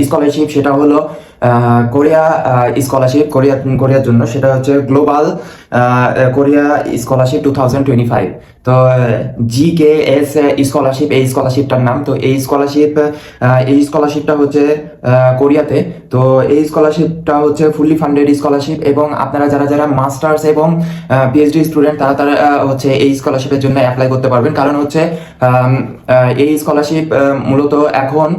Scholarship, সেটা হলো Korea scholarship, কোরিয়ার জন্য। সেটা হচ্ছে গ্লোবাল কোরিয়া স্কলারশিপ 2025। তো GKS স্কলারশিপ, এই স্কলারশিপটার নাম। তো এই স্কলারশিপটা হচ্ছে কোরিয়াতে। তো এই স্কলারশিপটা হচ্ছে ফুললি ফান্ডেড স্কলারশিপ, এবং আপনারা যারা যারা মাস্টার্স এবং PhD স্টুডেন্ট, তারা তারা হচ্ছে এই স্কলারশিপের জন্য অ্যাপ্লাই করতে পারবেন। কারণ হচ্ছে এই স্কলারশিপ মূলত এখন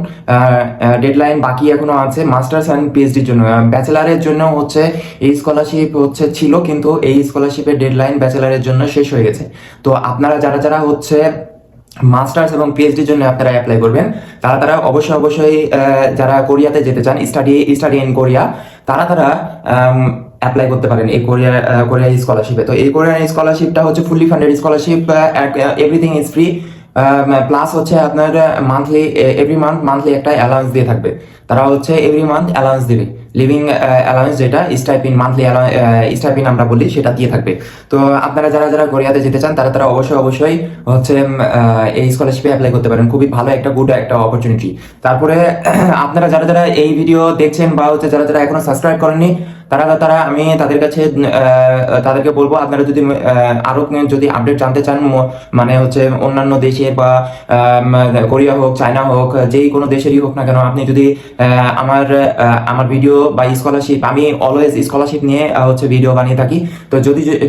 ডেডলাইন বাকি এখনো আছে মাস্টার্স অ্যান্ড PhDর জন্য। ব্যাচেলারের জন্য হচ্ছে এই স্কলারশিপ হচ্ছে ছিল, কিন্তু এই স্কলারশিপের ডেডলাইন ব্যাচেলারের জন্য শেষ হয়ে গেছে। তো আপনারা যারা যারা হচ্ছে মাস্টার্স এবং PhDর জন্য আপনারা অ্যাপ্লাই করবেন, তারা তারা অবশ্যই যারা কোরিয়াতে যেতে চান, স্টাডি ইন কোরিয়া, তারা তারা অ্যাপ্লাই করতে পারেন এই কোরিয়া স্কলারশিপে। তো এই কোরিয়ান স্কলারশিপটা হচ্ছে fully funded scholarship, everything is free. Plus হচ্ছে আপনার এভরি মান্থলি একটা অ্যালাউন্স দিয়ে থাকবে। তারা হচ্ছে এভরি মান্থ অ্যালাউন্স দিবে, লিভিং অ্যালাউন্স, যেটা স্টাইপিন, মান্থলি স্টাইপিন আমরা বলি, সেটা দিয়ে থাকবে। তো আপনারা যারা যারা কোরিয়াতে যেতে চান, তারা তারা অবশ্যই হচ্ছে এই স্কলারশিপে অ্যাপ্লাই করতে পারেন। খুবই ভালো একটা গুড একটা অপরচুনিটি। তারপরে আপনারা যারা যারা এই ভিডিও দেখছেন, বা হচ্ছে যারা যারা এখনো সাবস্ক্রাইব করেননি, তারা তারা আমি তাদের কাছে তাদেরকে বলবো, আপনারা যদি আরো যদি আপডেট জানতে চান, মানে হচ্ছে অন্যান্য দেশের বা কোরিয়া হোক, চায়না হোক, যেই কোনো দেশেরই হোক না কেন, আপনি যদি আমার ভিডিও বা স্কলারশিপ, আমি অলওয়েজ স্কলারশিপ নিয়ে হচ্ছে ভিডিও বানিয়ে থাকি। তো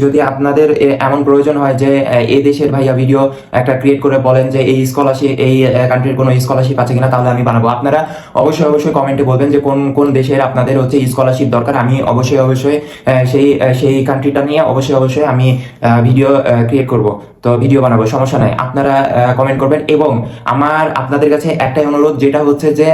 যদি আপনাদের এমন প্রয়োজন হয় যে এই দেশের ভাইয়া ভিডিও একটা ক্রিয়েট করে বলেন যে এই স্কলারশিপ, এই কান্ট্রির কোনো স্কলারশিপ আছে কিনা, তাহলে আমি বানাবো। আপনারা অবশ্যই কমেন্টে বলবেন যে কোন দেশের আপনাদের হচ্ছে স্কলারশিপ দরকার। আমি অবশ্যই সেই কান্ট্রিটা নিয়ে অবশ্যই আমি ভিডিও ক্রিয়েট করব, তো ভিডিও বানাবো, সমস্যা নাই। আপনারা কমেন্ট করবেন। এবং আপনাদের কাছে একটাই অনুরোধ, যেটা হচ্ছে যে